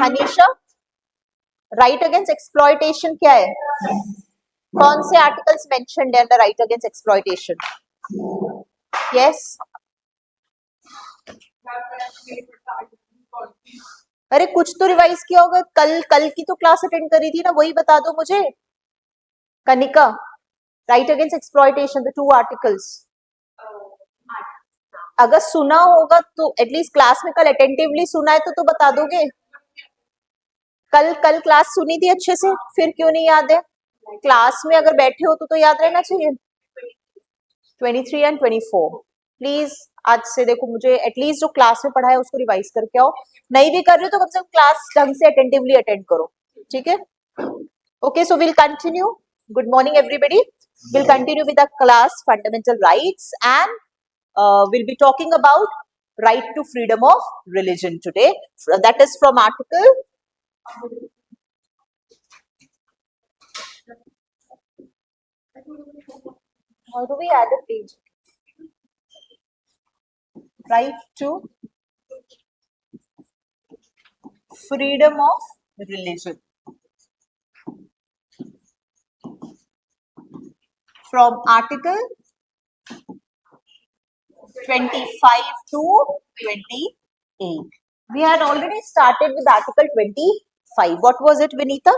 Anisha, right against exploitation क्या है? कौन से आर्टिकल्स मेंशन्ड है under right against exploitation? Yes, अरे कुछ तो रिवाइज किया होगा, कल की तो क्लास अटेंड करी थी ना, वही बता दो मुझे। Kanika, right against exploitation the 2 articles. अगर सुना होगा तो एटलीस्ट क्लास में कल अटेंटिवली सुना है तो बता दोगे। कल क्लास सुनी थी अच्छे से, फिर क्यों नहीं याद है? क्लास में अगर बैठे हो तो याद रहना चाहिए। 23 एंड 24 प्लीज आज से देखो, मुझे एटलीस्ट जो क्लास में पढ़ा है उसको रिवाइज करके आओ। नहीं भी कर रहे हो तो कम से कम क्लास ढंग से अटेंटिवली अटेंड करो, ठीक है? Okay, so will continue. Good morning everybody. Will continue with the class fundamental rights and we'll be talking about right to freedom of religion today. That is from article. How do we add a page? Right to freedom of religion. From article 25 to 28. We had already started with article 25. What was it, Vinita?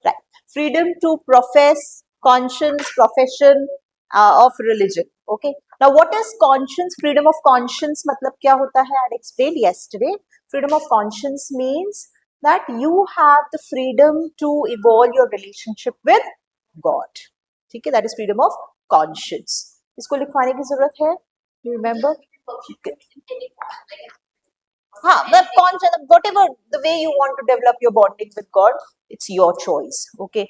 Right. Freedom to profess conscience, profession of religion. Okay. Now, what is conscience? Freedom of conscience मतलब क्या होता है? I had explained yesterday. Freedom of conscience means that you have the freedom to evolve your relationship with God. ठीक है? That is freedom of conscience. इसको लिखवाने की जरूरत है? You remember? हाँ, but conscience, whatever the way you want to develop your bonding with God, it's your choice. Okay.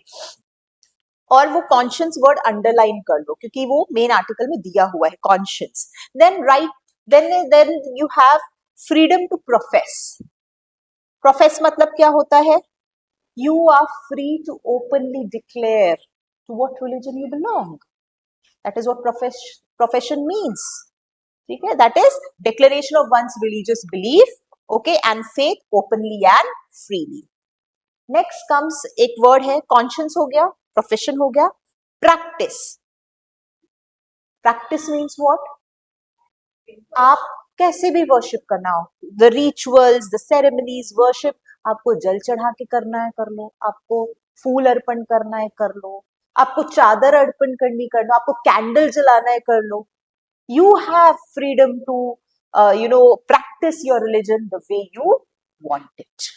और वो conscious word underline कर लो क्योंकि वो मेन आर्टिकल में दिया हुआ है, conscious. Then right, then you have freedom to profess. Profess मतलब क्या होता है? You are free to openly declare to what religion you belong. That is what profession means. ठीक है? That is declaration of one's religious belief, okay, and faith openly and freely. Next comes एक word है, conscious हो गया, profession हो गया, practice. Practice means what? आप कैसे भी वर्शिप करना हो, the rituals, the ceremonies, worship, आपको जल चढ़ा के करना है कर लो, आपको फूल अर्पण करना है कर लो, आपको चादर अर्पण करनी कर लो, आपको कैंडल जलाना है कर लो. You have freedom to, practice your religion the way you want it.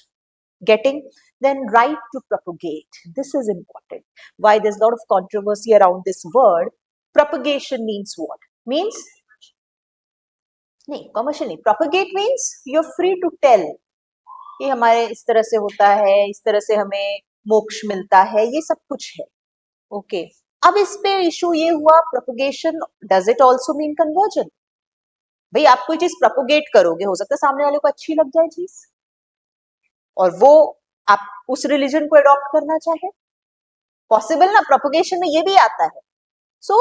Getting? Then right to propagate. This is important. Why there's a lot of controversy around this word. Propagation means what? Means, नहीं, commercial नहीं. Propagate means you're free to tell कि हमारे इस तरह से होता है, इस तरह से हमें मोक्ष मिलता है, ये सब कुछ है. ओके. अब इस पे इशू ये हुआ, propagation does it also mean conversion? भाई आप कोई चीज प्रोपोगेट करोगे, हो सकता है सामने वाले को अच्छी लग जाए चीज और वो आप उस रिलीजन को अडॉप्ट करना चाहे. पॉसिबल ना, प्रोपोगेशन में ये भी आता है. So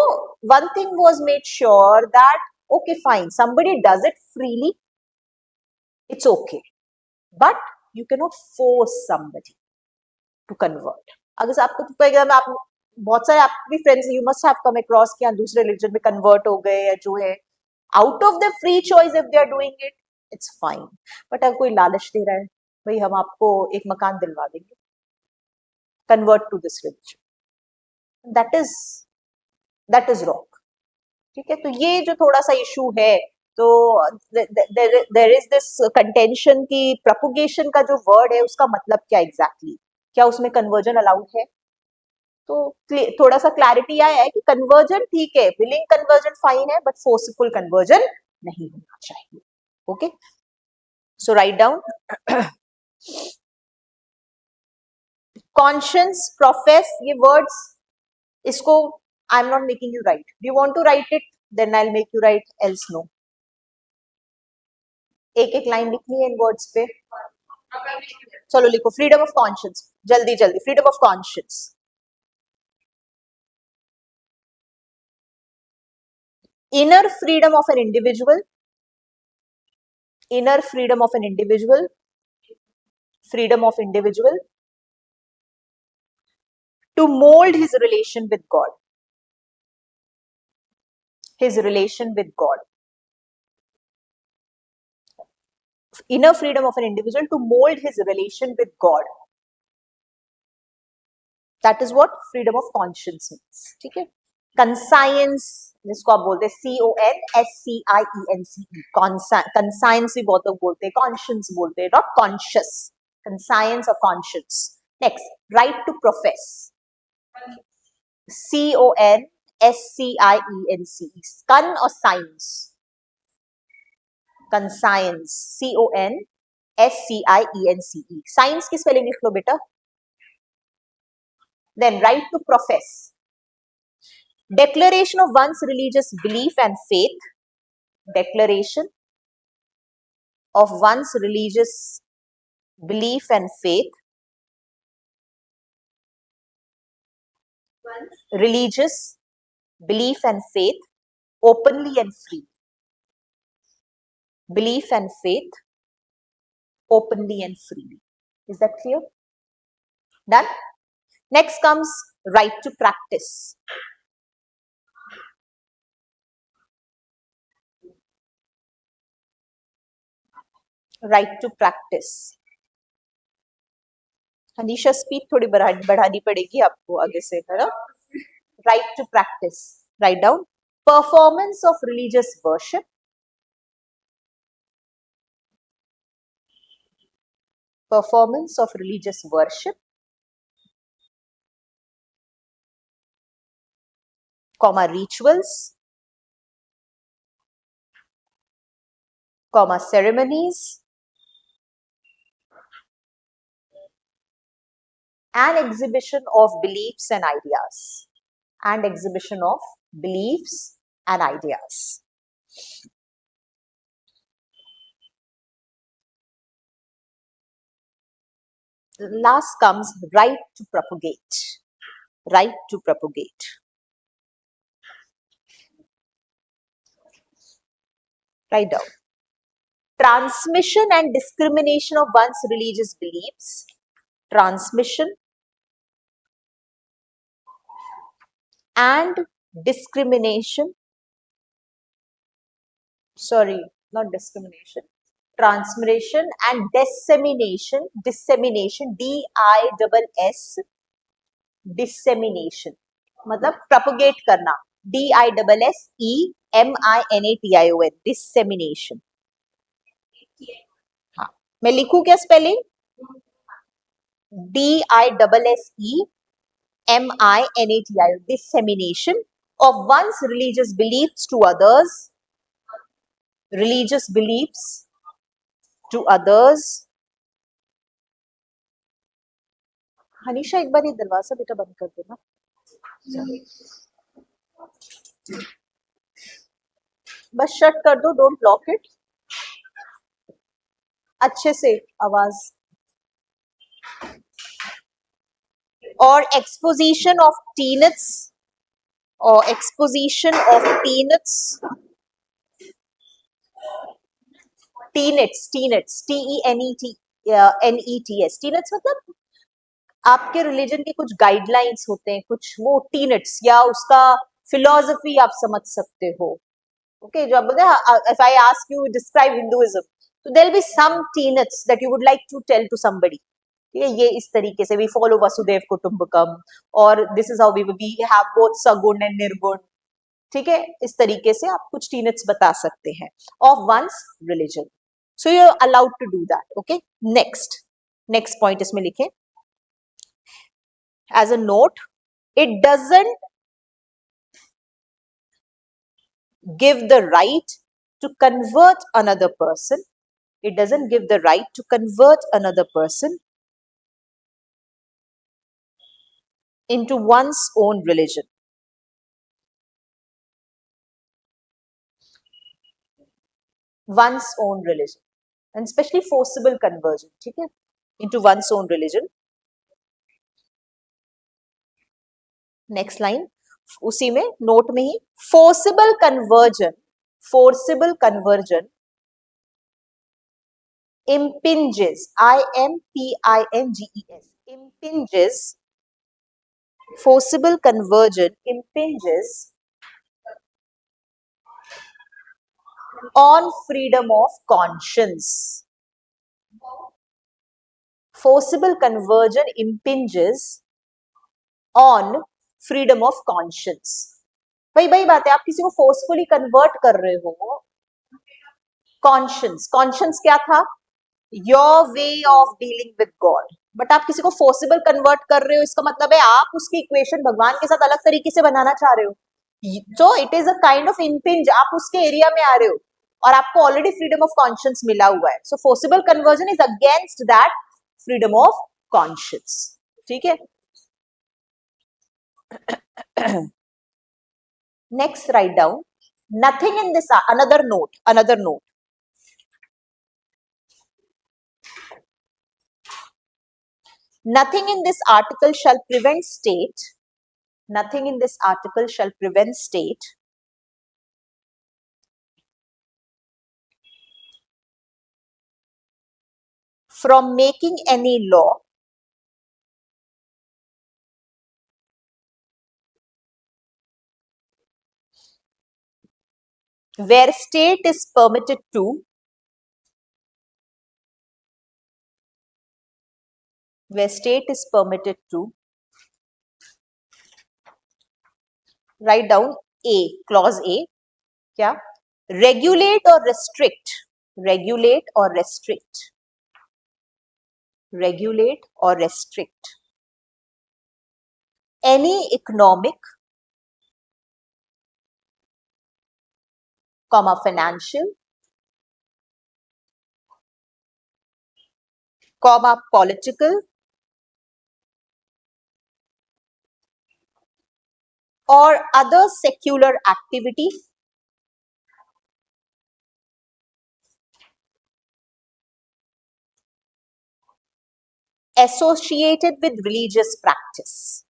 one thing was made sure that okay fine, somebody does it freely, it's okay, but you can not force somebody to convert. अगर आपको आप बहुत सारे आपके भी friends, you must have come across कि दूसरे रिलीजन में कन्वर्ट हो गए या जो है out of their free choice, if they are doing it, it's fine. But अगर कोई लालच दे रहा है, भाई हम आपको एक मकान दिलवा देंगे, convert to this religion, that is wrong. ठीक है? तो ये जो थोड़ा सा इशू है, तो there is this contention कि propagation का जो वर्ड है उसका मतलब क्या एग्जैक्टली, क्या उसमें कन्वर्जन अलाउड है? तो थोड़ा सा क्लैरिटी आया है कि कन्वर्जन ठीक है, विलिंग कन्वर्जन फाइन है, बट फोर्सफुल कन्वर्जन नहीं होना चाहिए. Okay, so write down. Conscious, profess, ये वर्ड्स, इसको I am not making you write. Do you want to write it? Then I will make you write, else no. एक एक line लिखनी है इन words पे. चलो लिखो, फ्रीडम ऑफ कॉन्शियस, जल्दी जल्दी. Freedom of conscious. Inner freedom of an individual, inner freedom of an individual, freedom of individual to mold his relation with God, his relation with God. Inner freedom of an individual to mold his relation with God. That is what freedom of conscience means. ठीक है? Conscience जिसको आप बोलते हैं CONSCIENCE, conscience भी बहुत लोग बोलते हैं, conscience बोलते हैं, not conscious, conscience or conscience. Next, right to profess. CONSCIENCE, con or science? Conscience, CONSCIENCE. Science की spelling लिख लो बेटा. Then right to profess. Declaration of one's religious belief and faith. Declaration of one's religious belief and faith. Religious belief and faith openly and free. Belief and faith openly and freely. Is that clear? Done? Next comes right to practice. Right to practice. Anisha speed थोड़ी बढ़ानी पड़ेगी आपको आगे से, है ना? Right to practice. Write down. Performance of religious worship. Performance of religious worship, comma rituals, comma ceremonies, and exhibition of beliefs and ideas. And exhibition of beliefs and ideas. Last comes right to propagate. Right to propagate. Write down. Transmission and discrimination of one's religious beliefs. Transmission and discrimination. Sorry, not discrimination. Transmission and dissemination. Dissemination. DISS. Dissemination. मतलब propagate करना. DISSEMINATION. Dissemination. हाँ, मैं लिखूं क्या spelling? DISSEMINATION. Dissemination of one's religious beliefs to others. Religious beliefs to others. हनीशा एक बार ये दरवाजा बेटा बंद कर देना. बस शट कर दो, डोंट लॉक इट. अच्छे से आवाज. और exposition of tenets, or exposition of tenets. Tenets, tenets, TENETS. Tenets मतलब आपके रिलीजन के कुछ गाइडलाइंस होते हैं, कुछ वो टीनेट्स या उसका फिलोसफी आप समझ सकते हो. ओके, जो आप बोलते हैं, if I ask you describe Hinduism, तो there will be some tenets that you would like to tell to somebody. ये इस तरीके से वी फॉलो वसुदेव कुटुंबकम, और this is how we have both saguna and nirguna. ठीक है, इस तरीके से आप कुछ टीनेट्स बता सकते हैं of one's religion. So you are allowed to do that. Okay, next point इसमें लिखें. As a note, it doesn't give the right to convert another person. It doesn't give the right to convert another person into one's own religion. One's own religion. And especially forcible conversion, okay, into one's own religion. Next line. उसी में note में ही forcible conversion, forcible conversion impinges, impinges, impinges, forcible conversion impinges on freedom of conscience. Forcible conversion impinges on freedom of conscience. वही बात है, आप किसी को फोर्सफुली कन्वर्ट कर रहे हो, कॉन्शियंस, कॉन्शियंस क्या था, your way of dealing with God, but आप किसी को फोर्सिबल कन्वर्ट कर रहे हो, इसका मतलब है आप उसकी इक्वेशन भगवान के साथ अलग तरीके से बनाना चाह रहे हो, तो it is a kind of impinge, आप उसके एरिया में आ रहे हो और आपको ऑलरेडी फ्रीडम ऑफ कॉन्शियंस मिला हुआ है, so forcible conversion is against that freedom of conscience. ठीक है, next write down nothing in this, another note, nothing in this article shall prevent state, nothing in this article shall prevent state from making any law where state is permitted to write down A, clause A, क्या, regulate or restrict, regulate or restrict, regulate or restrict any economic, financial, political or other secular activity associated with religious practice.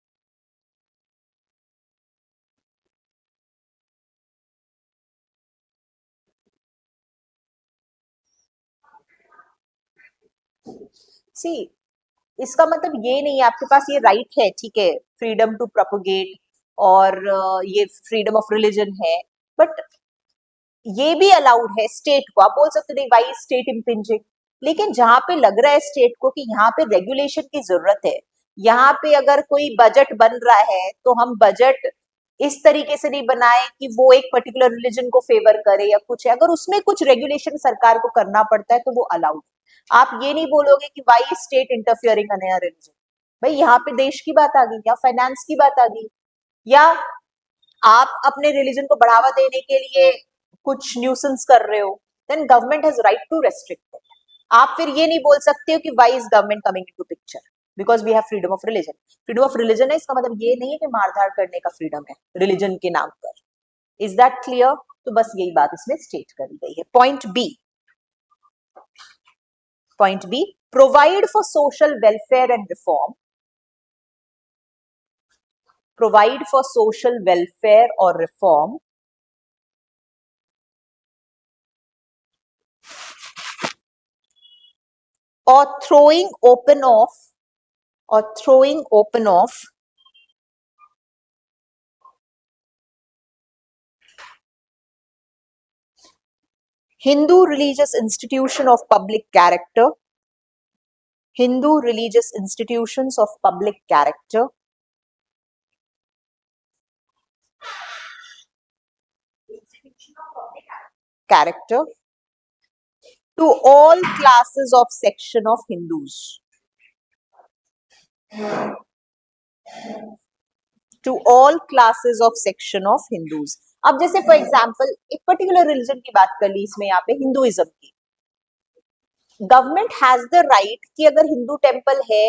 See, इसका मतलब ये नहीं है आपके पास ये right है, ठीक है, फ्रीडम टू प्रोपोगेट और ये फ्रीडम ऑफ रिलीजन है, बट ये भी अलाउड है स्टेट को, आप बोल सकते नहीं वाई स्टेट इम्पिंजिंग, लेकिन जहां पे लग रहा है स्टेट को कि यहाँ पे रेगुलेशन की जरूरत है, यहाँ पे अगर कोई बजट बन रहा है तो हम बजट इस तरीके से नहीं बनाए कि वो एक पर्टिकुलर रिलीजन को फेवर करे या कुछ है, अगर उसमें कुछ रेगुलेशन सरकार को करना पड़ता है तो वो अलाउड. आप ये नहीं बोलोगे कि why state interfering in a religion, भाई यहाँ पे देश की बात आ गई या फाइनेंस की बात आ गई, या आप अपने रिलीजन को बढ़ावा देने के लिए कुछ न्यूसेंस कर रहे हो, then government has right to restrict it. आप फिर ये नहीं बोल सकते हो कि why is government coming into picture, because we have freedom of religion. Freedom of religion है, इसका मतलब ये नहीं है कि मारधाड़ करने का फ्रीडम है रिलीजन के नाम पर. Is that clear? तो बस यही बात इसमें स्टेट करी गई है. Point B, provide for social welfare and reform, provide for social welfare or reform or throwing open off Hindu religious institution of public character, Hindu religious institutions of public character to all classes of section of Hindus, to all classes of section of Hindus. अब जैसे for example एक particular religion की बात कर ली, इसमें यहाँ पे Hinduism की, गवर्नमेंट हैज द राइट कि अगर हिंदू टेम्पल है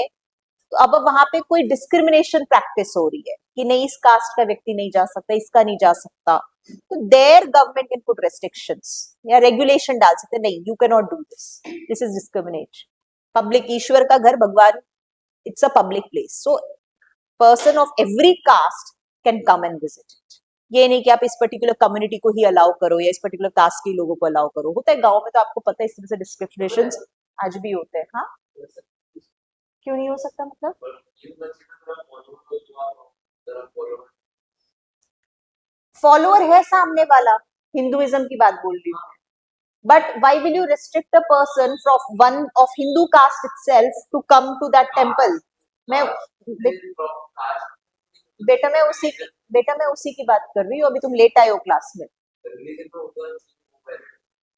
तो अब वहां पे कोई डिस्क्रिमिनेशन प्रैक्टिस हो रही है कि नहीं इस कास्ट का व्यक्ति नहीं जा सकता, इसका नहीं जा सकता, तो there government can put restrictions या रेगुलेशन डाल सकते, नहीं you can not do this, this is discrimination. Public, ईश्वर का घर भगवान, it's a public place, so person of every caste can come and visit it. ये नहीं कि आप इस पर्टिकुलर कम्युनिटी को ही अलाउ करो या इस पर्टिकुलर कास्ट के लोगों को अलाउ करो। होता है गांव में, तो आपको पता है इस तरह से डिस्क्रिमिनेशंस आज भी होते हैं। हाँ, क्यों नहीं हो सकता मतलब? फॉलोअर है सामने वाला, हिंदुइज्म की बात बोल रही हूँ। But why will you restrict a person from one of Hindu caste itself to come to that temple? मैं बेटा मैं उसी की बेटा मैं उसी की बात कर रही हूँ। अभी तुम लेट आए हो क्लास में।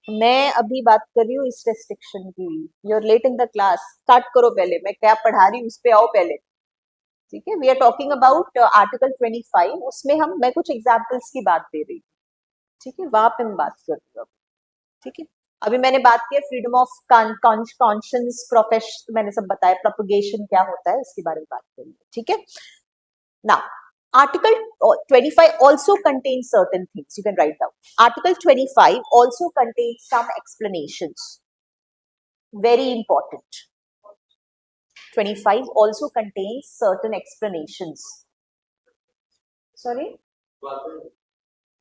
मैं अभी बात कर रही हूँ इस रेस्ट्रिक्शन की। You are late in the class. Start करो पहले, मैं क्या पढ़ा रही हूँ उस पे आओ पहले। ठीक है, we are talking about article 25। उसमें मैं कुछ एग्जाम्पल्स की बात दे रही हूँ। ठीक है, वहां पे मैं बात कर रही हूँ। ठीक है, अभी मैंने बात की फ्रीडम ऑफ कॉन्शियंस, प्रोफेशन, मैंने सब बताया, प्रोपगेशन क्या होता है इसके बारे में बात करेंगे। ठीक है, now article 25 also contains certain things. You can write down. Article 25 also contains some explanations. Very important. 25 also contains certain explanations. Sorry,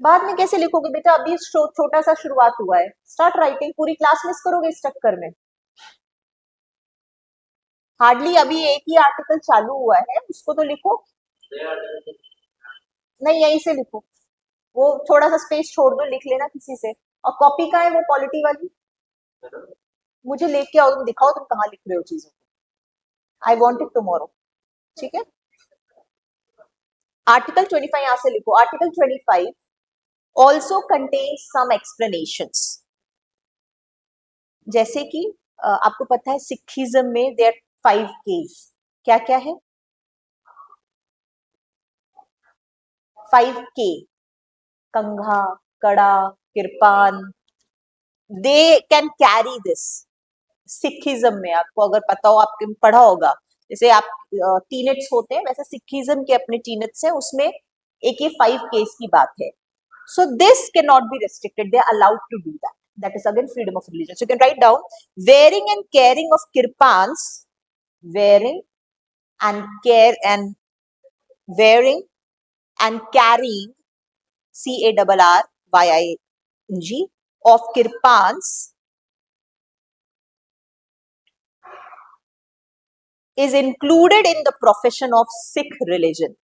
बाद में कैसे लिखोगे बेटा? अभी छोटा सा शुरुआत हुआ है। Start writing. पूरी क्लास मिस करोगे इस चक्कर में? हार्डली अभी एक ही आर्टिकल चालू हुआ है, उसको तो लिखो। नहीं, यहीं से लिखो। वो थोड़ा सा स्पेस छोड़ दो, लिख लेना किसी से। और कॉपी का है वो पॉलिटी वाली, मुझे लेके आओ, तुम दिखाओ तुम कहाँ लिख रहे हो चीजों को। I want it tomorrow. ठीक है, आर्टिकल 25 यहां से लिखो। Article 25 also contains some explanations. जैसे कि आपको पता है सिखिज्म में देयर 5 केस। क्या क्या है? 5 के। कंघा, कड़ा, kirpan, they can carry this. Sikhism में आपको अगर पता हो, आपके पढ़ा होगा, जैसे आप टीनेट्स होते हैं, वैसे सिखिज्म के अपने टीनेट्स हैं, उसमें एक ये 5 केस की बात है। So this can not be restricted, they are allowed to do that. That is again freedom of religion. So you can write down wearing and carrying of kirpans, wearing and care and wearing and carrying, CARRYING, of kirpans is included in the profession of Sikh religion.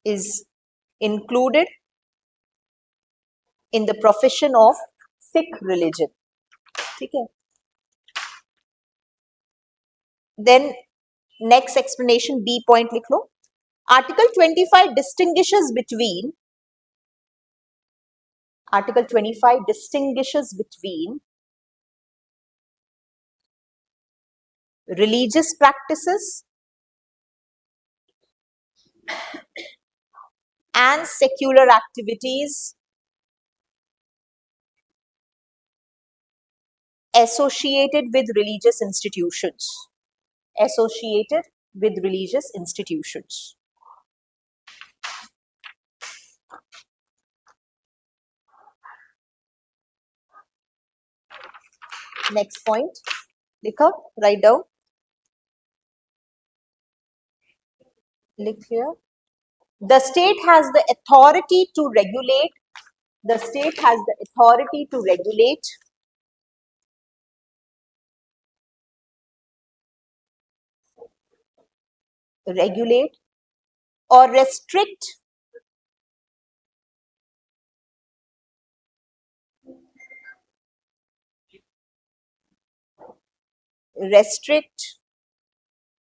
Is included in the profession of Sikh religion. ठीक है, then next explanation B point लिख लो. Article 25 distinguishes between religious practices and secular activities associated with religious institutions. Associated with religious institutions. Next point, लिखो, write down, लिख here. The state has the authority to regulate. The state has the authority to regulate or restrict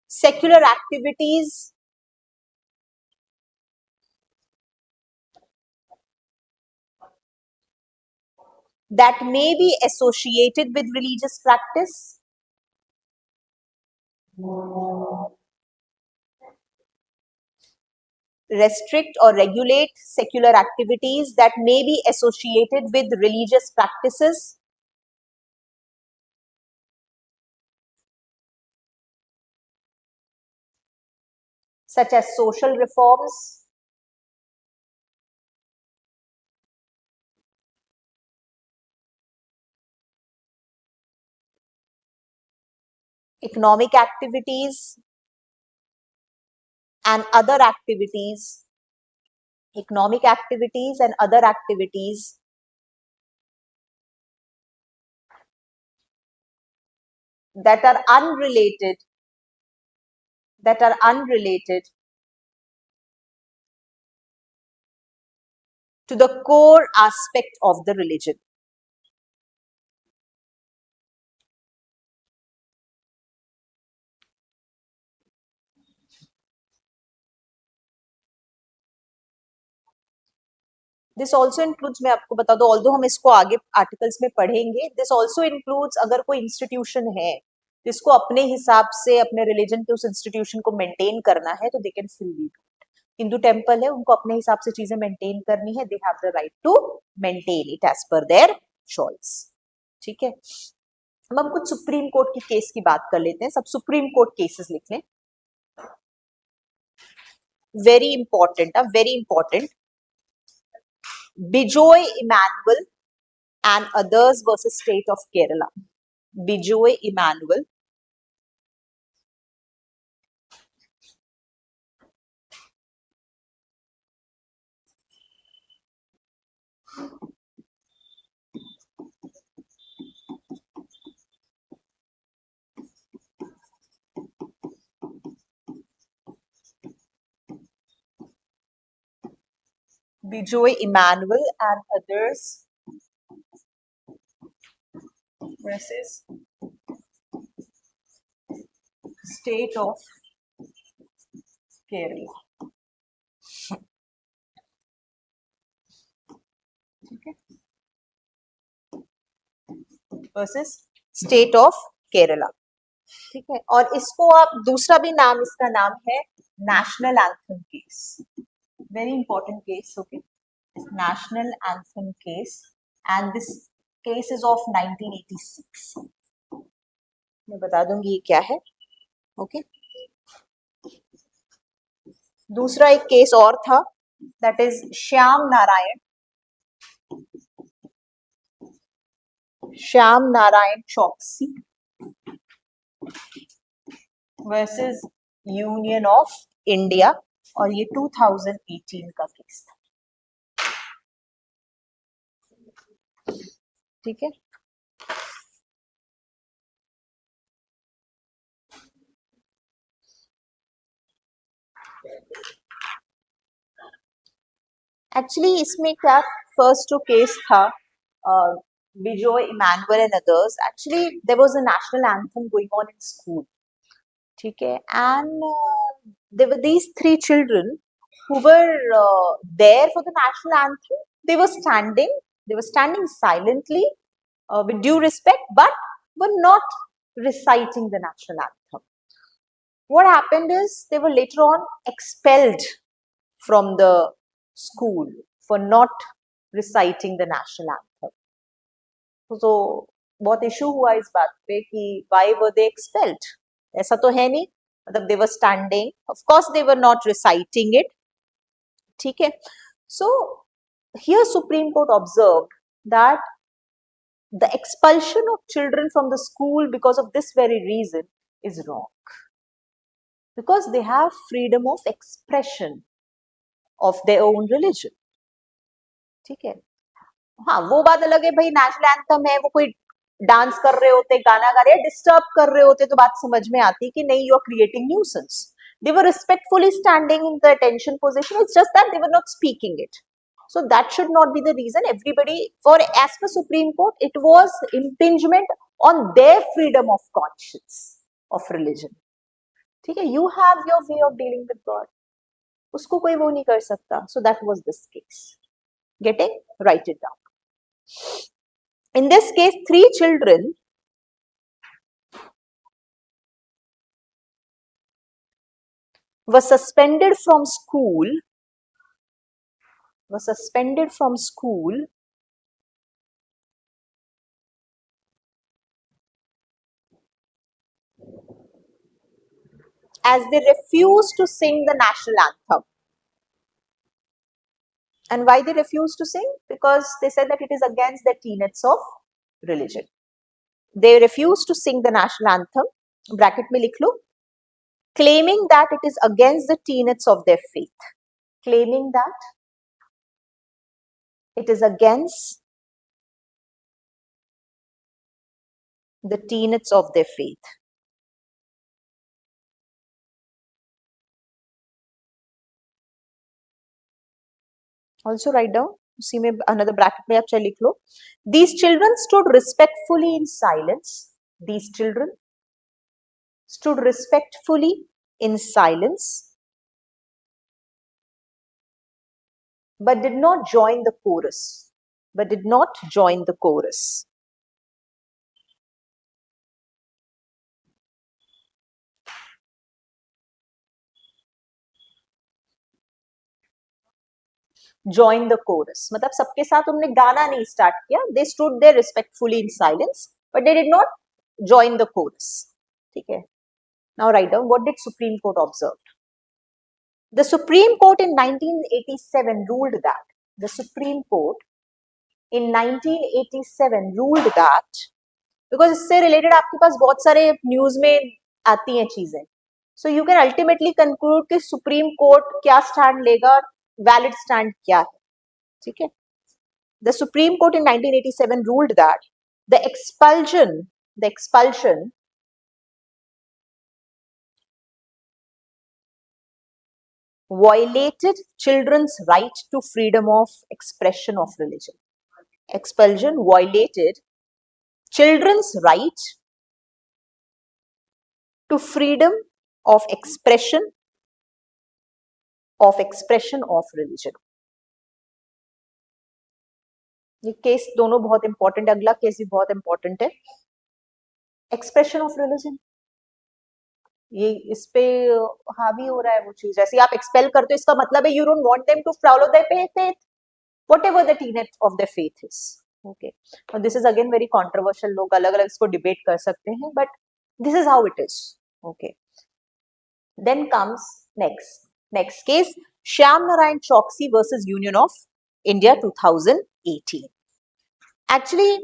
secular activities that may be associated with religious practice. Restrict or regulate secular activities that may be associated with religious practices such as social reforms, economic activities and other activities, economic activities and other activities that are unrelated, that are unrelated to the core aspect of the religion. This also includes, मैं आपको बता दूं, although हम इसको आगे articles में पढ़ेंगे, this also includes अगर कोई इंस्टीट्यूशन है जिसको अपने हिसाब से अपने रिलीजन के उस इंस्टीट्यूशन को मेंटेन करना है तो they can freely. Hindu temple है, उनको अपने हिसाब से चीजें मेंटेन करनी है, they have the right to maintain it as per their choice. ठीक है, अब हम कुछ सुप्रीम कोर्ट की केस की बात कर लेते हैं। सब सुप्रीम कोर्ट केसेस लिख लें, very important, very important. Bijoe Emmanuel and others versus state of Kerala. Bijoy Emmanuel Bijoy Emmanuel and others versus state of Kerala. ठीक है, वर्सेस स्टेट ऑफ केरला। ठीक है, और इसको आप दूसरा भी नाम, इसका नाम है national anthem case, very important case. Okay, national anthem case and this case is of 1986। मैं बता दूंगी ये क्या है। ओके, दूसरा एक केस और था, that is Shyam Narayan Chouksey versus Union of India, और ये 2018 का केस था। ठीक है, एक्चुअली इसमें क्या फर्स्ट जो केस था, Bijoe Emmanuel and others, actually there was a national anthem going on in school. ठीक है, and there were these three children who were there for the national anthem. They were standing silently with due respect, but were not reciting the national anthem. What happened is they were later on expelled from the school for not reciting the national anthem. So बहुत issue हुआ इस बात पे कि why were they expelled? ऐसा तो है नहीं, मतलब they were standing, of course they were not reciting it. ठीक है, so here Supreme Court observed that the expulsion of children from the school because of this very reason is wrong, because they have freedom of expression of their own religion. ठीक है, हाँ वो बात अलग है भाई, नेशनल एंथम है, वो कोई डांस कर रहे होते, गाना गा रहे, डिस्टर्ब कर रहे होते तो बात समझ में आती कि नहीं, you are creating nuisance. They were respectfully standing in the attention position, it's just that they were not speaking it. So that should not be the reason. Everybody, for as per Supreme Court, it was impingement on their freedom of conscience, of religion. ठीक है, you have your way of dealing with God, उसको कोई वो नहीं कर सकता. So that was this case. Getting? Write it down. In this case, three children were suspended from school, as they refused to sing the national anthem. And why they refused to sing? Because they said that it is against the tenets of religion. They refused to sing the national anthem bracket में लिख लो, claiming that it is against the tenets of their faith. Claiming that it is against the tenets of their faith. Also write down, उसी में another bracket में आप चाहे लिख लो, these children stood respectfully in silence. These children stood respectfully in silence, but did not join the chorus. But did not join the chorus. Join the chorus मतलब सबके साथ उन्होंने गाना नहीं स्टार्ट किया. They stood there respectfully in silence, but they did not join the chorus. ठीक है. Now write down, what did Supreme Court observe? The Supreme Court in 1987 ruled that. The Supreme Court in 1987 ruled that, because इससे related आपके पास बहुत सारे news में आती हैं चीजें, so you can ultimately conclude कि सुप्रीम कोर्ट क्या स्टैंड लेगा, वैलिड स्टैंड क्या है. ठीक है. The Supreme Court in 1987 ruled that the expulsion violated children's right to freedom of expression of religion. Expulsion violated children's right to freedom of expression of religion. ये case दोनों बहुत important है. अगला case भी बहुत इंपॉर्टेंट है. Expression of religion, ये इस पे हावी हो रहा है वो चीज. जैसे आप एक्सपेल करते हो, इसका मतलब है you don't want them to follow their faith, whatever the tenet of the faith is. Okay. और this is again very controversial. लोग अलग अलग इसको डिबेट कर सकते हैं, but this is how it is. Okay. Then comes next case, Shyam Narayan Chouksey versus Union of India 2018. Actually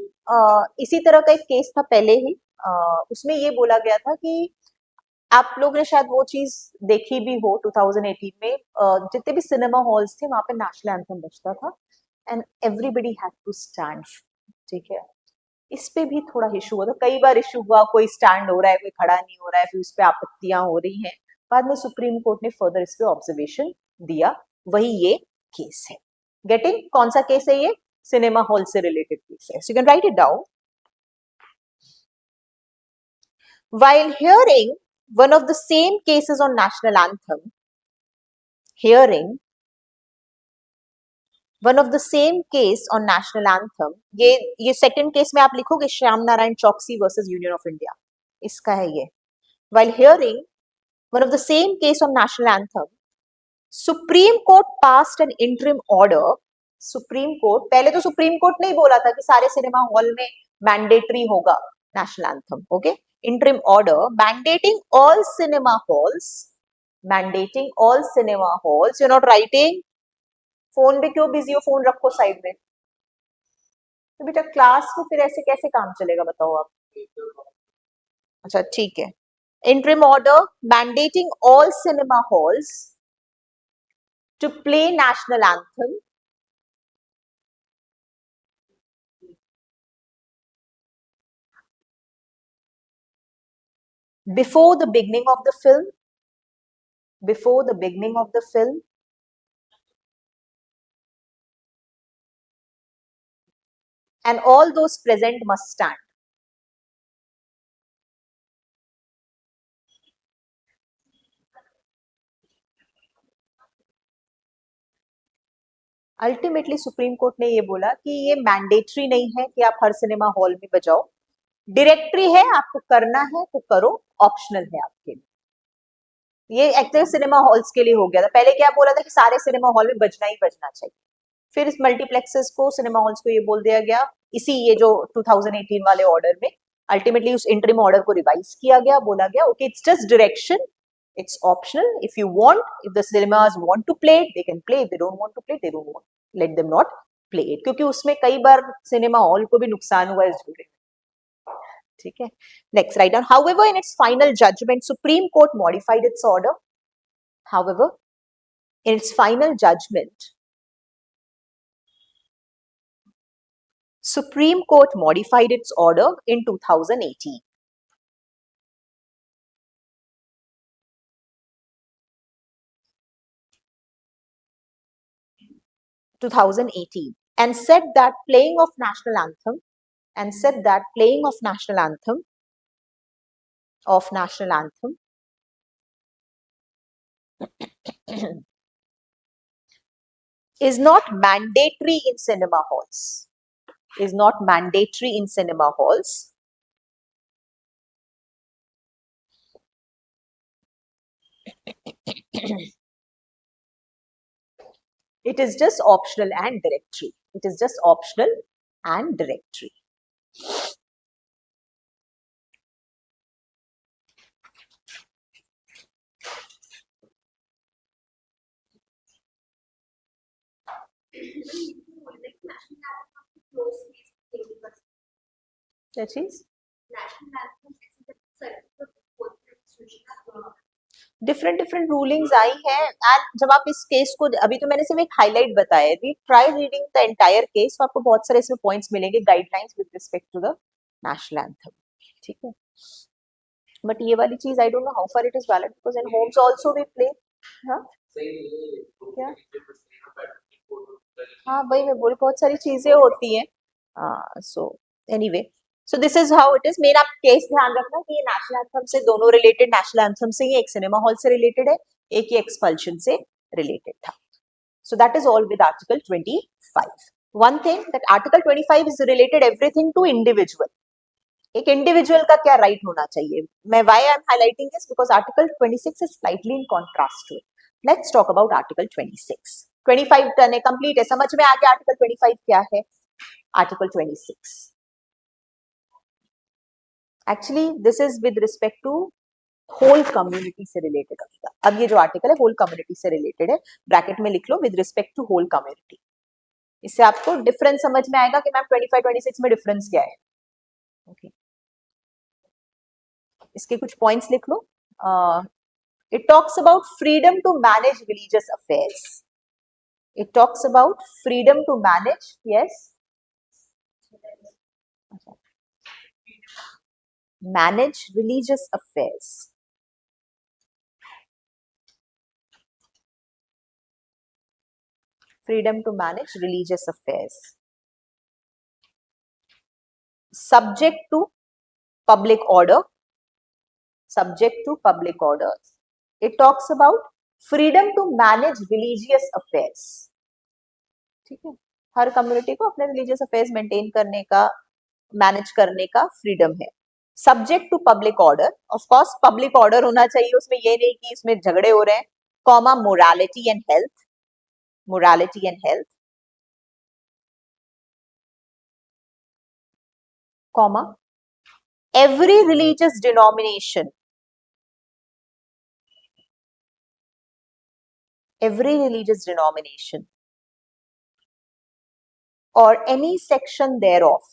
इसी तरह का एक केस था पहले ही. उसमें ये बोला गया था कि आप लोग ने शायद वो चीज देखी भी हो 2018 में, जितने भी सिनेमा हॉल्स थे वहां पे नेशनल एंथम बजता था and everybody had to stand. ठीक है. इस पे भी थोड़ा इशू हुआ था. कई बार इशू हुआ, कोई स्टैंड हो रहा है, कोई खड़ा नहीं हो रहा है, फिर उस पर आपत्तियां हो रही हैं. बाद में सुप्रीम कोर्ट ने फर्दर इस पे ऑब्जर्वेशन दिया. वही ये केस है. गेटिंग, कौन सा केस है ये? सिनेमा हॉल से रिलेटेड केस है. So you can write it down. While hearing one of the same cases on national anthem, hearing one of the same case on national anthem, ये second case में आप लिखोगे Shyam Narayan Chouksey versus Union of India. इसका है ये. While hearing one of the same case on national anthem, Supreme Court passed an interim order. Supreme court, पहले तो supreme court ने ही बोला था कि सारे सिनेमा हॉल में मैंडेटरी होगा national anthem. Okay. interim order mandating all cinema halls. You're not writing. Phone पे क्यों बिजी हो? फोन रखो साइड में. तो बेटा क्लास में फिर ऐसे कैसे काम चलेगा बताओ आप. अच्छा ठीक है. interim order mandating all cinema halls to play national anthem before the beginning of the film, and all those present must stand. Ultimately supreme court ने ये बोला कि ये मैंडेटरी नहीं है कि आप हर सिनेमा हॉल में बजाओ. डायरेक्टरी है, आपको करना है तो करो, ऑप्शनल है आपके लिए. ये एक्चुअली सिनेमा हॉल्स के लिए हो गया था. पहले क्या बोला था कि सारे सिनेमा हॉल में बजना ही बजना चाहिए. फिर इस मल्टीप्लेक्सेस को, सिनेमा हॉल्स को ये बोल दिया गया इसी ये जो 2018 वाले ऑर्डर में. अल्टीमेटली उस इंटरिम ऑर्डर को रिवाइज किया गया. बोला गया okay, it's just direction, it's optional. If you want, if the cinemas want to play it, they can play. If they don't want to play, they don't want, let them not play it. क्योंकि उसमें कई बार cinema hall को भी नुकसान हुआ है इस जुड़े. ठीक है. Next, write down. However, in its final judgment, Supreme Court modified its order. However, in its final judgment, Supreme Court modified its order in 2018. 2018, and said that playing of national anthem is not mandatory in cinema halls. Is not mandatory in cinema halls. It is just optional and directory. It is just optional and directory. That is different rulings आई हैं. एंड जब आप इस case को, अभी तो मैंने सिर्फ एक हाईलाइट बताया है, try reading the entire case, तो आपको बहुत सारे इसमें पॉइंट्स मिलेंगे, guidelines with respect to the national anthem. ठीक है. बट ये वाली चीज I don't know how far it is valid, because in homes also we play. हाँ क्या, हाँ भाई मैं बोल, बहुत सारी चीजें होती हैं. So anyway, so this is how it is. मेरा केस ध्यान रखना कि ये नेशनल एंथम से दोनों रिलेटेड, नेशनल एंथम से ही, एक सिनेमा हॉल से रिलेटेड है, एक ही एक्सपल्शन से रिलेटेड था. So that is all with Article 25. One thing, that Article 25 is related everything to individual. एक इंडिविजुअल का क्या राइट होना चाहिए. मैं why I am highlighting this, because Article 26 is slightly in contrast to it. Let's talk about Article 26. 25 turn है, complete है, समझ में आ गया Article 25 क्या है. Article 26. Actually, this is with respect to whole community से रिलेटेड होगा. अब ये जो आर्टिकल है होल कम्युनिटी से रिलेटेड है, ब्रैकेट में लिख लो with respect to whole community. इससे आपको डिफरेंस समझ में आएगा कि मैम 25 26 में डिफरेंस क्या है. ओके, इसके कुछ पॉइंट्स लिख लो. It talks about freedom to manage religious affairs. It talks about freedom to manage, yes, manage religious affairs. Freedom to manage religious affairs, subject to public order. Subject to public order. It talks about freedom to manage religious affairs. ठीक है, हर community को अपने religious affairs maintain करने का, manage करने का freedom है. Subject to public order, of course public order होना चाहिए, उसमें ये नहीं कि इसमें झगड़े हो रहे हैं. Comma morality and health, morality and health, comma, every religious denomination, or any section thereof,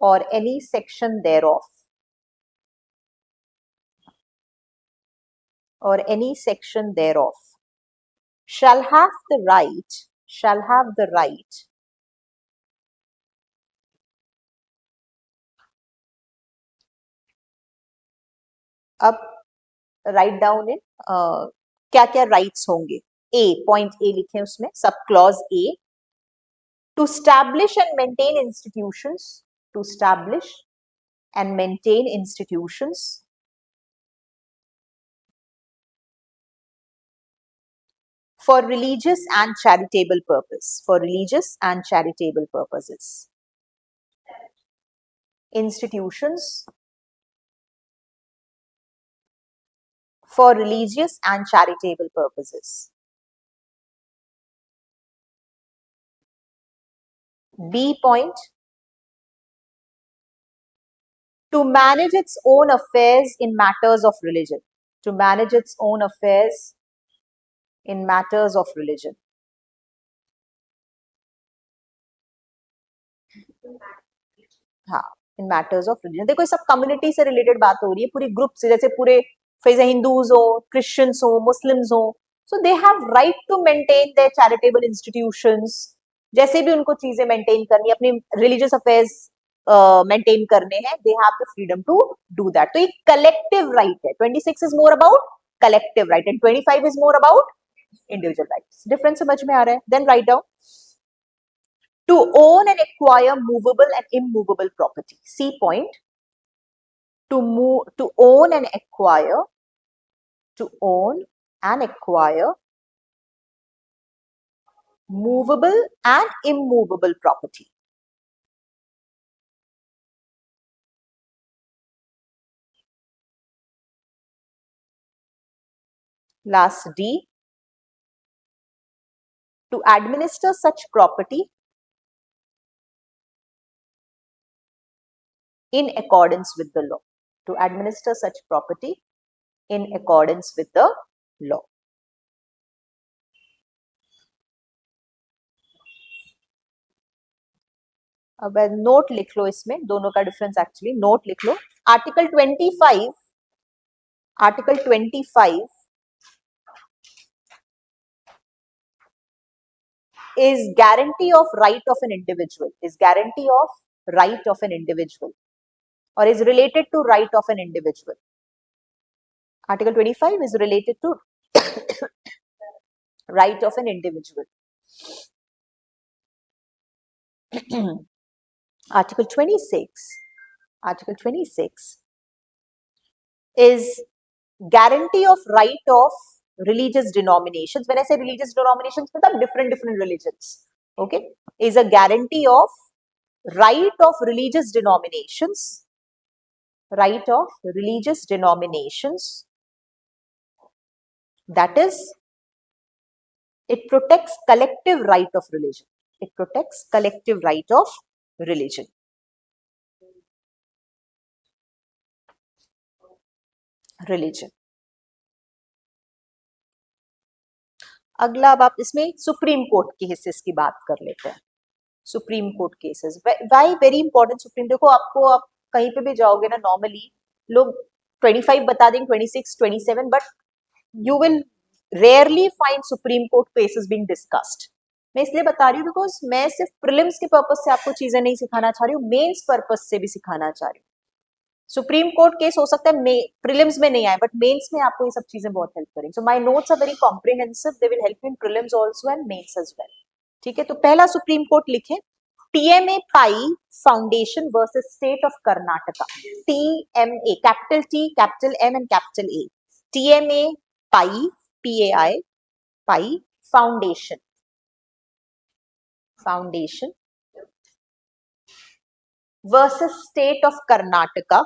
or any section thereof, or any section thereof, shall have the right, अब राइट डाउन इन क्या क्या राइट्स होंगे. ए, point A लिखे उसमें, sub clause A, to establish and maintain institutions, to establish and maintain institutions for religious and charitable purpose, for religious and charitable purposes. Institutions for religious and charitable purposes. B point, to manage its own affairs in matters of religion. To manage its own affairs in matters of religion. हाँ, इन matters of religion. देखो, सब community से related बात हो रही है, पूरी group से, जैसे पूरे फेज हिंदूज हो, क्रिश्चियंस हो, मुस्लिम्स हो, so they have right to maintain their charitable institutions, जैसे भी उनको चीजें मेंटेन करनी, अपनी रिलीजियस अफेयर्स मेंटेन करने हैं, they have the freedom to do that. तो ये कलेक्टिव राइट है। 26 is more about collective right and 25 is more about individual rights. Difference समझ में आ रहा है? Then write down, to own and acquire movable and immovable property. C point, to own and acquire, to own and acquire movable and immovable property. Last D, to administer such property in accordance with the law. To administer such property in accordance with the law. अब note लिख लो, इसमें दोनों का difference actually note लिख लो। Article 25, article 25 is guarantee of right of an individual, is guarantee of right of an individual, or is related to right of an individual. Article 25 is related to right of an individual. Article 26, Article 26 is guarantee of right of religious denominations. When I say religious denominations, different religions, okay, is a guarantee of right of religious denominations, right of religious denominations, that is, it protects collective right of religion. It protects collective right of religion. Religion. अगला अब आप इसमें supreme court के cases की बात कर लेते हैं। Supreme court cases, why very important supreme. देखो, आपको आप कहीं पे भी जाओगे ना, नॉर्मली लोग 25 बता देंगे, 26, 27, but you will rarely find supreme court cases being discussed. मैं इसलिए बता रही हूँ बिकॉज मैं सिर्फ प्रीलिम्स के पर्पस से आपको चीजें नहीं सिखाना चाह रही हूँ, मेंस पर्पस से भी सिखाना चाह रही हूँ। सुप्रीम कोर्ट केस हो सकता है प्रीलिम्स में नहीं आए, बट मेंस में आपको ये सब चीजें बहुत हेल्प करेंगे। So my notes are very comprehensive, they will help in prelims also and mains as well. ठीक है, तो पहला सुप्रीम कोर्ट लिखे, TMA Pai foundation versus state of Karnataka. TMA, capital T, capital M and capital A. TMA Pai, PAI, Pai foundation, foundation versus state of Karnataka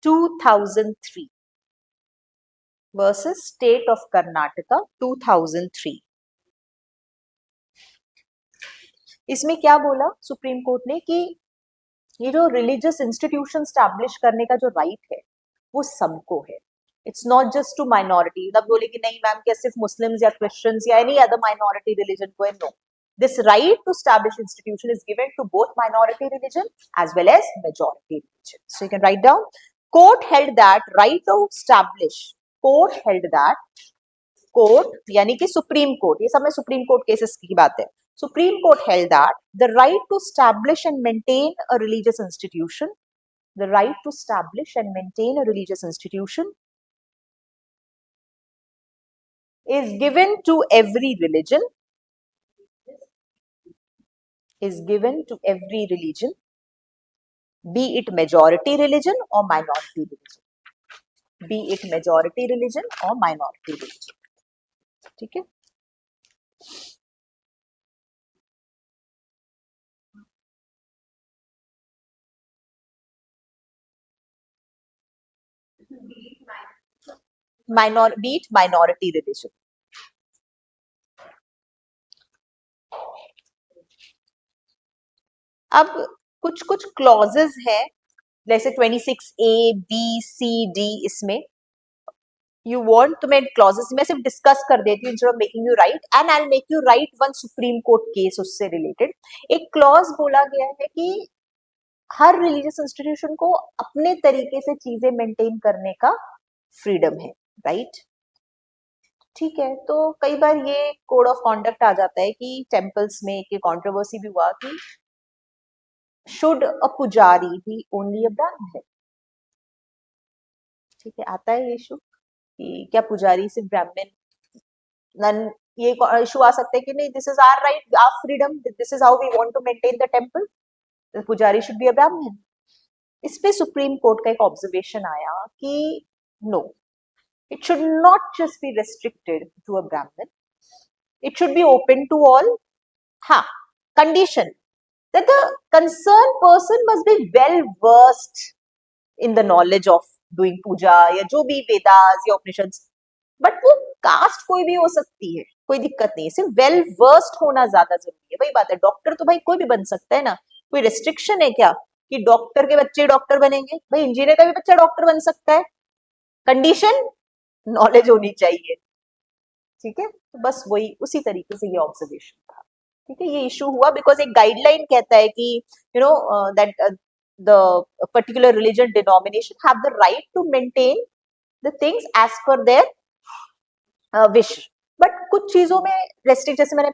2003 versus state of Karnataka 2003। इसमें क्या बोला supreme court ने कि ये जो रिलीजियस इंस्टीट्यूशन स्टैब्लिश करने का जो राइट है वो सबको है, it's not just to minority. तब बोले कि नहीं मैम, क्या सिर्फ मुस्लिम्स या क्रिश्चियंस या एनी अदर माइनॉरिटी रिलीजन को है? No, this right to establish institution is given to both minority religion as well as majority religion. So you can write down, court held that right to establish, court held that, court यानी कि supreme court, ये सब में supreme court cases की बात है। Supreme court held that the right to establish and maintain a religious institution, the right to establish and maintain a religious institution is given to every religion, is given to every religion, be it majority religion or minority religion, be it majority religion or minority religion। ठीक है, be it minority religion। अब कुछ कुछ clauses है, जैसे 26A, B, C, D, इसमें you want तो मैं क्लॉजेस में सिर्फ डिस्कस कर देती हूँ instead of making you right, and I will make you right one supreme Court case उससे रिलेटेड। एक क्लॉज बोला गया है कि हर रिलीजियस इंस्टीट्यूशन को अपने तरीके से चीजें मेंटेन करने का फ्रीडम है, राइट? ठीक है, तो कई बार ये कोड ऑफ कॉन्डक्ट आ जाता है कि टेम्पल्स में एक कंट्रोवर्सी भी हुआ कि शुड अ पुजारी बी ओनली अ ब्राह्मण? ठीक है, आता है ये इशू कि क्या पुजारी सिर्फ ब्राह्मण? नन, ये इशू आ सकता है कि नहीं, this is our right, our freedom, this is how we want to maintain the temple, pujari should be a Brahmin. इस पे सुप्रीम कोर्ट का एक ऑब्जर्वेशन आया कि no, it should not just be restricted to a Brahmin, it should be open to all. हाँ, condition that the concerned person must be well versed in the knowledge of doing puja या जो भी वेदास या उपनिषद, but वो cast कोई भी हो सकती है, कोई दिक्कत नहीं है, सिर्फ वेल वर्स्ड होना ज्यादा जरूरी है। वही बात है, डॉक्टर तो भाई कोई भी बन सकता है ना, कोई रेस्ट्रिक्शन है क्या कि डॉक्टर के बच्चे डॉक्टर बनेंगे? भाई इंजीनियर का भी बच्चा डॉक्टर बन सकता है, कंडीशन नॉलेज होनी चाहिए। ठीक है, तो बस वही उसी तरीके से ये ऑब्जर्वेशन था। ठीक है, ये इशू हुआ बिकॉज एक गाइडलाइन कहता है कि you know that the particular religion denomination have the right to maintain the things as per their wish, but कुछ चीजों में रेस्ट्रिक्ट, जैसे मैंने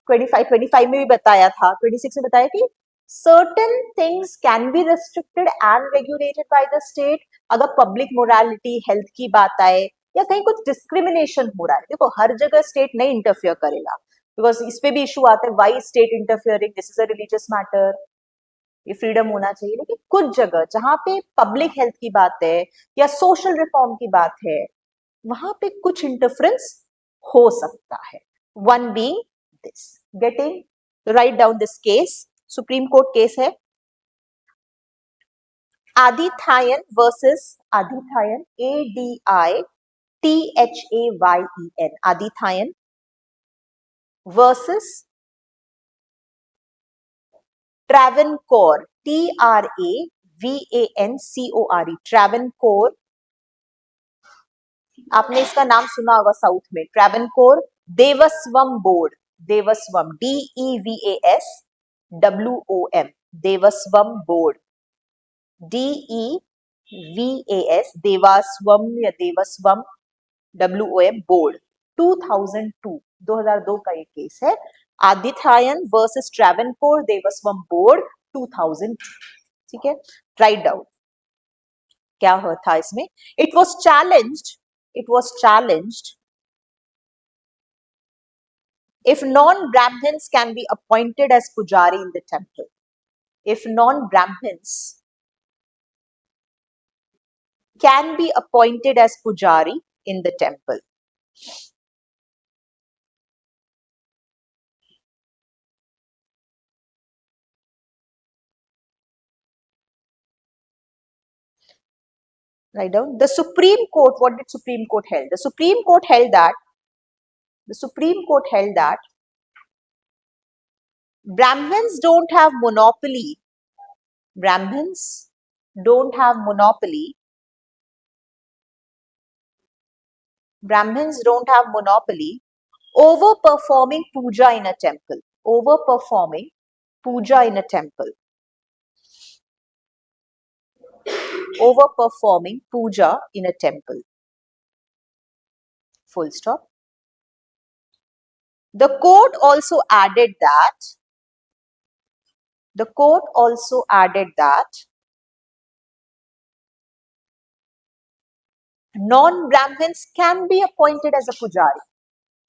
25 में भी बताया था, 26 में बताया कि certain things can be restricted and regulated by the state। अगर पब्लिक मोरालिटी हेल्थ की बात आए या कहीं कुछ डिस्क्रिमिनेशन हो रहा है, देखो हर जगह स्टेट नहीं इंटरफियर करेगा, बिकॉज इस पे भी इशू आता है, why state interfering, this is a religious matter, ये फ्रीडम होना चाहिए। लेकिन कुछ जगह जहां पे पब्लिक हेल्थ की बात है या सोशल रिफॉर्म की बात है, वहां पे कुछ इंटरफरेंस हो सकता है। One being this, getting right down this case, Supreme Court case है Adithayan versus Adithayan, ADITHAYEN, Adithayan versus Travancore, TRAVANCORE, Travancore. आपने इसका नाम सुना होगा साउथ में, Travancore Devaswom board, Devaswom, DEVASWOM, Devaswom board, DEVAS, Devaswom या देवस्वम, WOM बोर्ड, 2002, 2002 का ये केस है, आदिथायन वर्सेस ट्रैवनकोर देवस्वम बोर्ड 2002। ठीक है, राइट डाउन क्या था इसमें, it was challenged, it was challenged if non-Brahmins can be appointed as pujari in the temple. If non-Brahmins can be appointed as pujari in the temple. Write down. The Supreme Court, what did Supreme Court held? The Supreme Court held that Brahmins don't have monopoly. Brahmins don't have monopoly. Brahmins don't have monopoly over performing puja in a temple. Over performing puja in a temple. Over performing puja in a temple. Full stop. The court also added that non-Brahmins can be appointed as a pujari.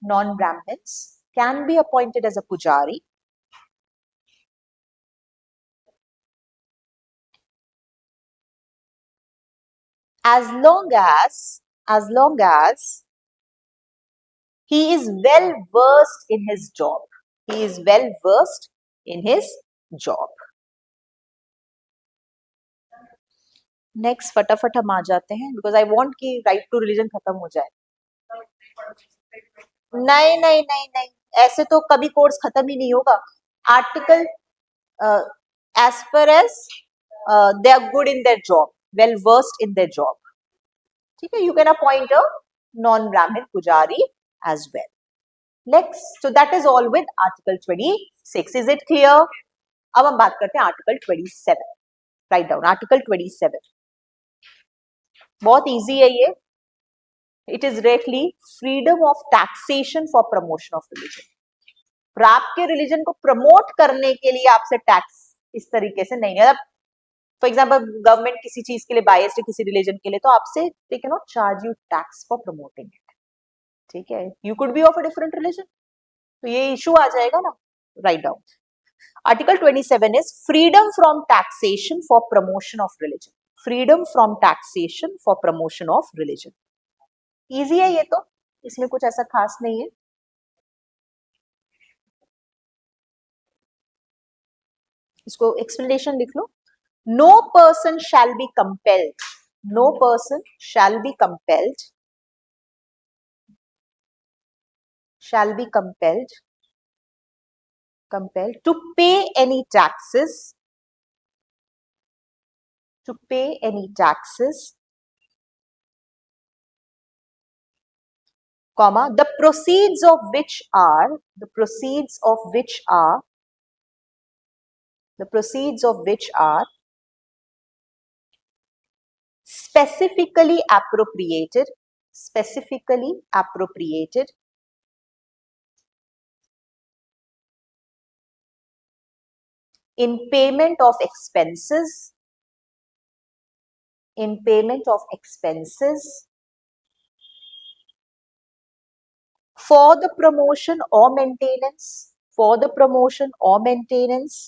Non-Brahmins can be appointed as a pujari as long as he is well versed in his job. He is well versed in his job. Next फटाफट हम आ जाते हैं, because I want कि right to religion खत्म हो जाए। नहीं नहीं नहीं नहीं, ऐसे तो कभी कोर्स खत्म ही नहीं होगा। Article as far as they are good in their job, well versed in their job, ठीक है, you can appoint a non-Brahmin pujari as well. Next, so that is all with article 26. Is it clear? अब हम बात करते हैं article 27. Write down article 27, बहुत easy है ये. It is directly freedom of taxation for promotion of religion. और आपके रिलीजन को प्रमोट करने के लिए आपसे टैक्स इस तरीके से नहीं है. फॉर एग्जाम्पल गवर्नमेंट किसी चीज के लिए बायस्ड है किसी रिलीजन के लिए, तो आपसे they can not charge you tax for promoting it. ठीक है, you could be of a different religion, तो ये इशू आ जाएगा ना. Write down article 27 is freedom from taxation for promotion of religion. Freedom from taxation for promotion of religion. Easy है ये तो, इसमें कुछ ऐसा खास नहीं है. इसको एक्सप्लेनेशन लिख लो. No person shall be compelled, no person shall be compelled, shall be compelled to pay any taxes, to pay any taxes, comma, the proceeds of which are, the proceeds of which are, the proceeds of which are specifically appropriated, specifically appropriated in payment of expenses, in payment of expenses for the promotion or maintenance, for the promotion or maintenance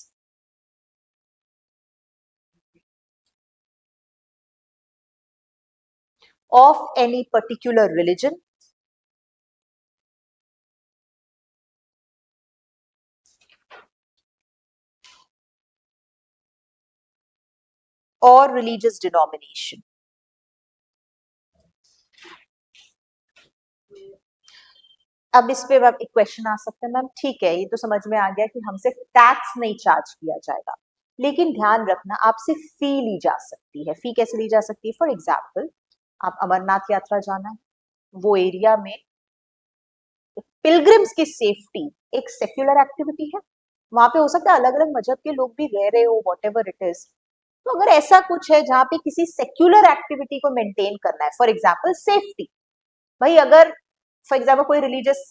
of any particular religion, or religious denomination. अब इस पे एक question आ सकता है, ma'am ठीक है ये तो समझ में आ गया कि हमसे टैक्स नहीं चार्ज किया जाएगा, लेकिन ध्यान रखना आपसे फी ली जा सकती है. फी कैसे ली जा सकती है? फॉर एग्जाम्पल आप अमरनाथ यात्रा जाना है, वो एरिया में पिलग्रिम्स की सेफ्टी एक सेक्युलर एक्टिविटी है, वहां पे हो सकता है अलग अलग मजहब के लोग भी रह रहे हो, वॉट एवर इट इज. तो अगर ऐसा कुछ है जहाँ पे किसी सेक्युलर एक्टिविटी को मेंटेन करना है, फॉर एग्जाम्पल सेफ्टी, भाई अगर फॉर एग्जाम्पल कोई रिलीजियस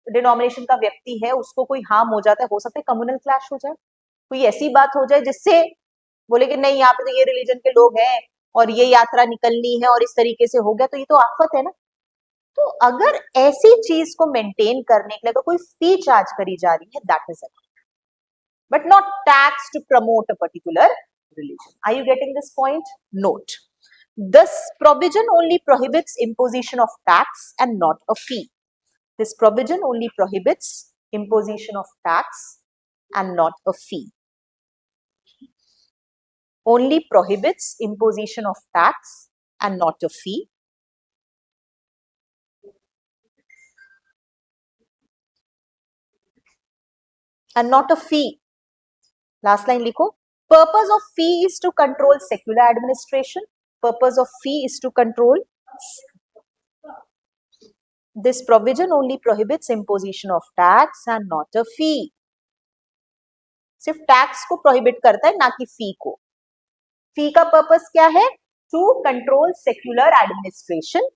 डिनोमिनेशन का व्यक्ति है, उसको कोई हार्म हो जाता है, हो सकता है कम्युनल क्लैश हो जाए, कोई ऐसी बात हो जाए जिससे बोले कि नहीं यहाँ पे तो ये रिलीजन के लोग हैं और ये यात्रा निकलनी है और इस तरीके से हो गया, तो ये तो आफत है ना. तो अगर ऐसी चीज को मेंटेन करने के लिए अगर कोई फी चार्ज करी जा रही है, that is but not tax to promote a particular religion. Are you getting this point? Note. This provision only prohibits imposition of tax and not a fee. This provision only prohibits imposition of tax and not a fee. Only prohibits imposition of tax and not a fee. And not a fee. Last line likho. Purpose of fee is to control secular administration. Purpose of fee is to control. This provision only prohibits imposition of tax and not a fee. सिर्फ tax को prohibit करता है, ना कि फी को. फी का purpose क्या है? To control secular administration.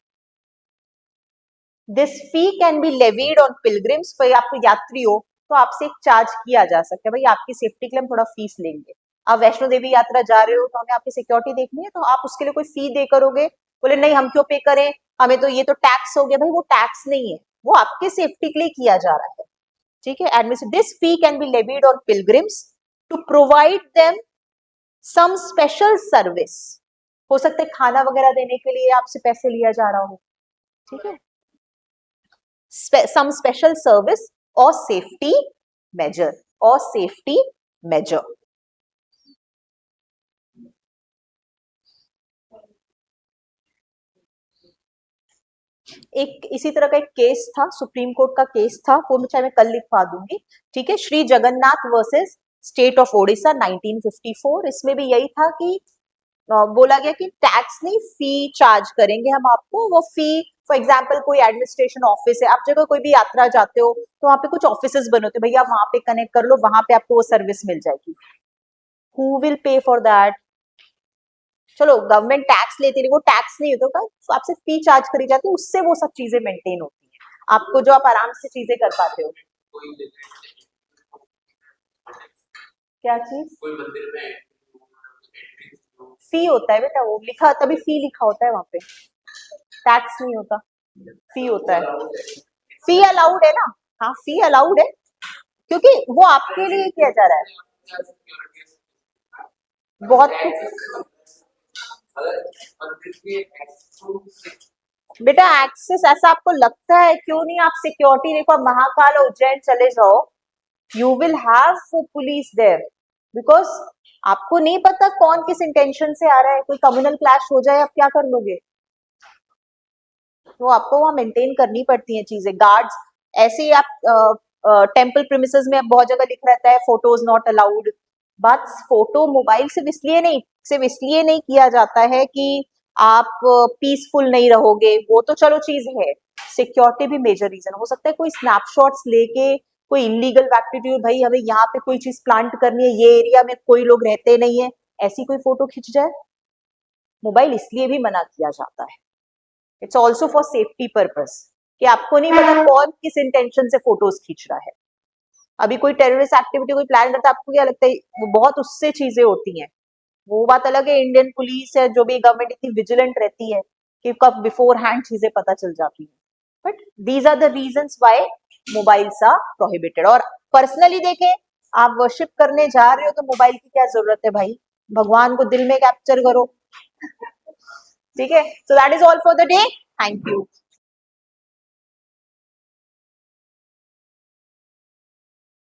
This fee can be levied on pilgrims. कोई आपको यात्री हो तो आपसे एक चार्ज किया जा सकता है, भाई आपकी सेफ्टी के लिए हम थोड़ा फीस लेंगे. आप वैष्णो देवी यात्रा जा रहे हो तो हमें आपकी सिक्योरिटी देखनी है, तो आप उसके लिए कोई फी दे करोगे. बोले नहीं हम क्यों पे करें, हमें तो ये तो टैक्स हो गया. भाई वो टैक्स नहीं है, वो आपके सेफ्टी के लिए किया जा रहा है. ठीक है. Admission this fee can be levied on pilgrims to provide them some special service. हो सकता है खाना वगैरह देने के लिए आपसे पैसे लिया जा रहा हो. ठीक है. some special service or safety measure, or safety measure. एक इसी तरह का एक केस था, सुप्रीम कोर्ट का केस था, वो मैं कल लिखवा दूंगी. ठीक है. Shri Jagannath versus state of Odisha 1954. इसमें भी यही था कि बोला गया कि टैक्स नहीं फी चार्ज करेंगे हम आपको. वो फी फॉर एग्जाम्पल कोई एडमिनिस्ट्रेशन ऑफिस है, आप जगह कोई भी यात्रा जाते हो तो वहां पे कुछ ऑफिसेस बने होते हैं, भैया वहां पे कनेक्ट कर लो, वहां पे आपको वो सर्विस मिल जाएगी. Who will pay for that? चलो गवर्नमेंट टैक्स लेती है, वो टैक्स नहीं होता का, तो आपसे फी चार्ज करी जाती है, उससे वो सब चीजें मेंटेन होती है आपको, जो आप आराम से चीजें कर पाते हो। क्या चीज? फी होता है बेटा, वो लिखा तभी फी लिखा होता है वहां पे, टैक्स नहीं होता, फी होता है। फी अलाउड है ना, हाँ फी अलाउड है, क्योंकि वो आपके लिए किया जा रहा है। बहुत बेटा एक्सेस ऐसा आपको लगता है, क्यों नहीं, आप सिक्योरिटी देखो, आप महाकाल और उज्जैन चले जाओ, you will have police there, because आपको नहीं पता कौन किस इंटेंशन से आ रहा है, कोई कम्युनल क्लैश हो जाए, आप क्या कर लोगे, तो आपको वहां मेंटेन करनी पड़ती हैं चीजें, गार्ड्स। ऐसे ही आप टेम्पल प्रीमिसेस में अब बहुत जगह लिख रहता है फोटोज नॉट अलाउड, बात फोटो मोबाइल सिर्फ इसलिए नहीं किया जाता है कि आप पीसफुल नहीं रहोगे, वो तो चलो चीज है, सिक्योरिटी भी मेजर रीजन हो सकता है, कोई स्नैपशॉट्स लेके कोई इलीगल एक्टिविटी, भाई हमें यहाँ पे कोई चीज प्लांट करनी है, ये एरिया में कोई लोग रहते नहीं है, ऐसी कोई फोटो खिंच जाए, मोबाइल इसलिए भी मना किया जाता है, it's also for safety purpose, कि आपको नहीं पता कौन किस इंटेंशन से फोटोज खींच रहा है। अभी कोई टेररिस्ट एक्टिविटी कोई प्लान करता है, आपको क्या लगता है, वो बहुत उससे चीजें होती हैं, वो बात अलग है, इंडियन पुलिस है जो भी गवर्नमेंट इतनी विजिलेंट रहती है कि कब बिफोर हैंड चीजें पता चल जाती है, but these are the reasons why mobiles are prohibited. और पर्सनली देखें, आप वर्शिप करने जा रहे हो तो मोबाइल की क्या जरूरत है भाई, भगवान को दिल में कैप्चर करो, ठीक है। So that is all for the day, thank you.